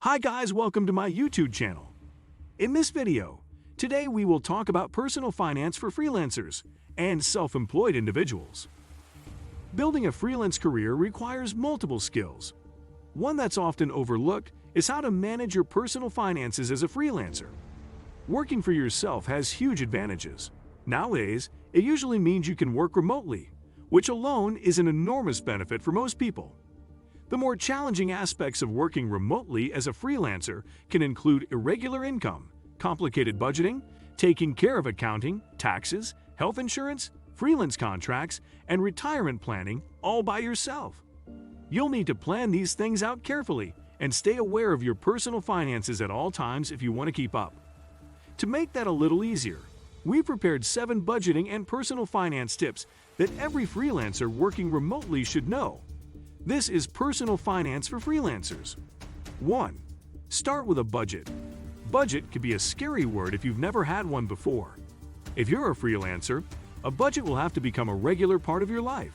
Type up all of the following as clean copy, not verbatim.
Hi guys, welcome to my YouTube channel. In this video, today we will talk about personal finance for freelancers and self-employed individuals. Building a freelance career requires multiple skills. One that's often overlooked is how to manage your personal finances as a freelancer. Working for yourself has huge advantages. Nowadays, it usually means you can work remotely, which alone is an enormous benefit for most people. The more challenging aspects of working remotely as a freelancer can include irregular income, complicated budgeting, taking care of accounting, taxes, health insurance, freelance contracts, and retirement planning all by yourself. You'll need to plan these things out carefully and stay aware of your personal finances at all times if you want to keep up. To make that a little easier, we've prepared 7 budgeting and personal finance tips that every freelancer working remotely should know. This is personal finance for freelancers. 1. Start with a budget. Budget can be a scary word if you've never had one before. If you're a freelancer, a budget will have to become a regular part of your life.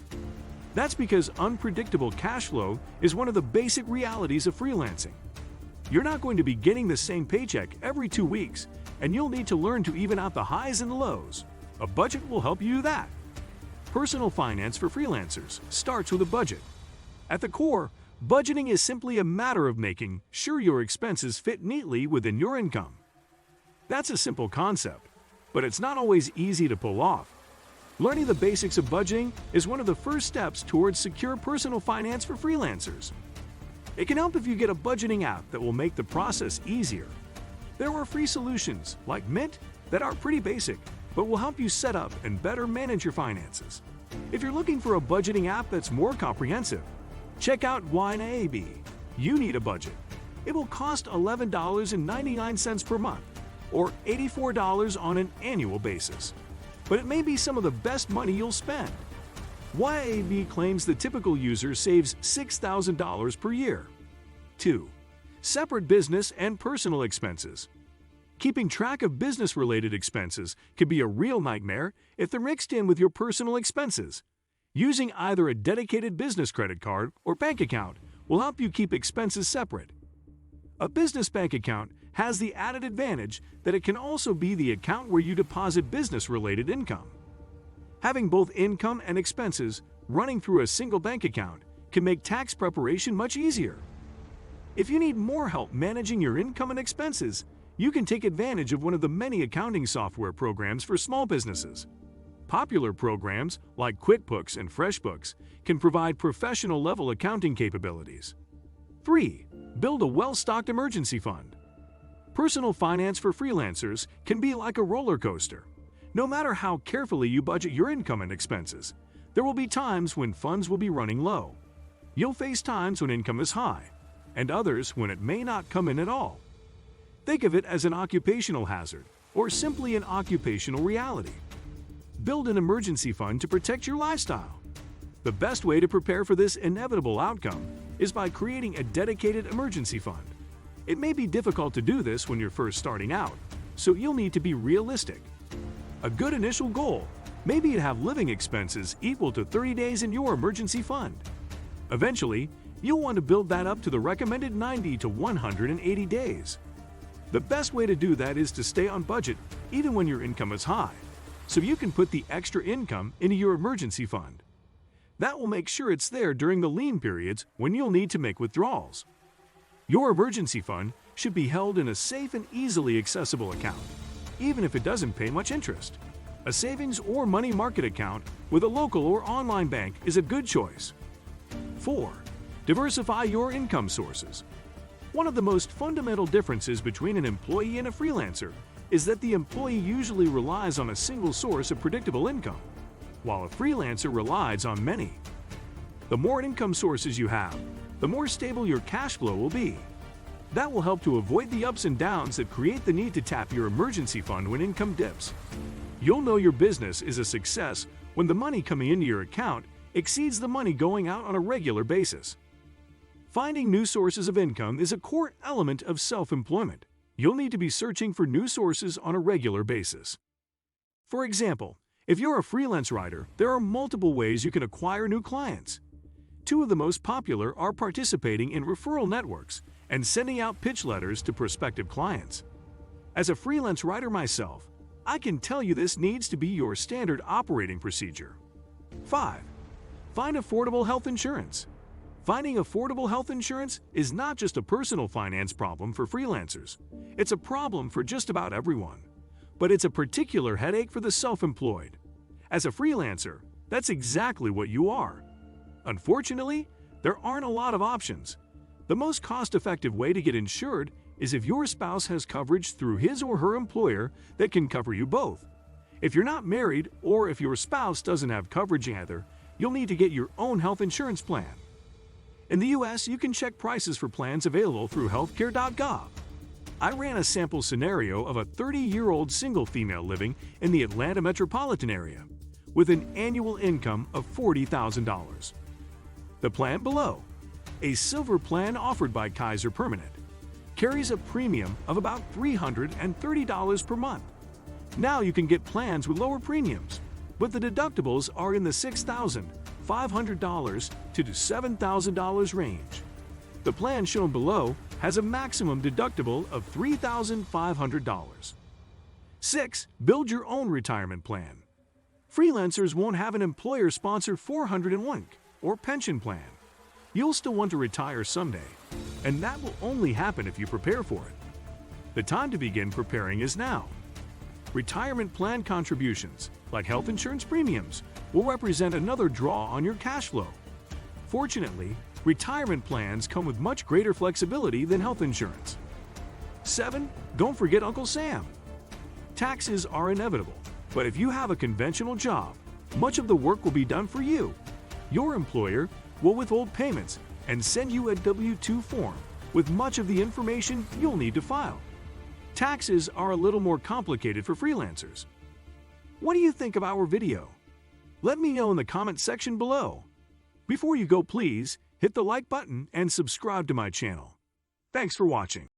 That's because unpredictable cash flow is one of the basic realities of freelancing. You're not going to be getting the same paycheck every 2 weeks, and you'll need to learn to even out the highs and the lows. A budget will help you do that. Personal finance for freelancers starts with a budget. At the core, budgeting is simply a matter of making sure your expenses fit neatly within your income. That's a simple concept, but it's not always easy to pull off. Learning the basics of budgeting is one of the first steps towards secure personal finance for freelancers. It can help if you get a budgeting app that will make the process easier. There are free solutions like Mint that are pretty basic, but will help you set up and better manage your finances. If you're looking for a budgeting app that's more comprehensive, check out YNAB. You need a budget. It will cost $11.99 per month, or $84 on an annual basis. But it may be some of the best money you'll spend. YAB claims the typical user saves $6,000 per year. 2. Separate business and personal expenses. Keeping track of business-related expenses can be a real nightmare if they're mixed in with your personal expenses. Using either a dedicated business credit card or bank account will help you keep expenses separate. A business bank account has the added advantage that it can also be the account where you deposit business-related income. Having both income and expenses running through a single bank account can make tax preparation much easier. If you need more help managing your income and expenses, you can take advantage of one of the many accounting software programs for small businesses. Popular programs like QuickBooks and FreshBooks can provide professional-level accounting capabilities. 3. Build a well-stocked emergency fund. Personal finance for freelancers can be like a roller coaster. No matter how carefully you budget your income and expenses, there will be times when funds will be running low. You'll face times when income is high, and others when it may not come in at all. Think of it as an occupational hazard or simply an occupational reality. Build an emergency fund to protect your lifestyle. The best way to prepare for this inevitable outcome is by creating a dedicated emergency fund. It may be difficult to do this when you're first starting out, so you'll need to be realistic. A good initial goal may be to have living expenses equal to 30 days in your emergency fund. Eventually, you'll want to build that up to the recommended 90 to 180 days. The best way to do that is to stay on budget even when your income is high, so you can put the extra income into your emergency fund. That will make sure it's there during the lean periods when you'll need to make withdrawals. Your emergency fund should be held in a safe and easily accessible account, even if it doesn't pay much interest. A savings or money market account with a local or online bank is a good choice. 4. Diversify your income sources. One of the most fundamental differences between an employee and a freelancer is that the employee usually relies on a single source of predictable income, while a freelancer relies on many. The more income sources you have, the more stable your cash flow will be. That will help to avoid the ups and downs that create the need to tap your emergency fund when income dips. You'll know your business is a success when the money coming into your account exceeds the money going out on a regular basis. Finding new sources of income is a core element of self-employment. You'll need to be searching for new sources on a regular basis. For example, if you're a freelance writer, there are multiple ways you can acquire new clients. 2 of the most popular are participating in referral networks and sending out pitch letters to prospective clients. As a freelance writer myself, I can tell you this needs to be your standard operating procedure. 5. Find affordable health insurance. Finding affordable health insurance is not just a personal finance problem for freelancers. It's a problem for just about everyone. But it's a particular headache for the self-employed. As a freelancer, that's exactly what you are. Unfortunately, there aren't a lot of options. The most cost-effective way to get insured is if your spouse has coverage through his or her employer that can cover you both. If you're not married or if your spouse doesn't have coverage either, you'll need to get your own health insurance plan. In the US, you can check prices for plans available through healthcare.gov. I ran a sample scenario of a 30-year-old single female living in the Atlanta metropolitan area with an annual income of $40,000. The plan below, a silver plan offered by Kaiser Permanent, carries a premium of about $330 per month. Now you can get plans with lower premiums, but the deductibles are in the $6,500 to $7,000 range. The plan shown below has a maximum deductible of $3,500. 6. Build your own retirement plan. Freelancers won't have an employer-sponsored 401k or pension plan. You'll still want to retire someday, and that will only happen if you prepare for it. The time to begin preparing is now. Retirement plan contributions, like health insurance premiums, will represent another draw on your cash flow. Fortunately, retirement plans come with much greater flexibility than health insurance. 7. Don't forget Uncle Sam. Taxes are inevitable, but if you have a conventional job, much of the work will be done for you. Your employer will withhold payments and send you a W-2 form with much of the information you'll need to file. Taxes are a little more complicated for freelancers. What do you think of our video? Let me know in the comment section below. Before you go, please hit the like button and subscribe to my channel. Thanks for watching.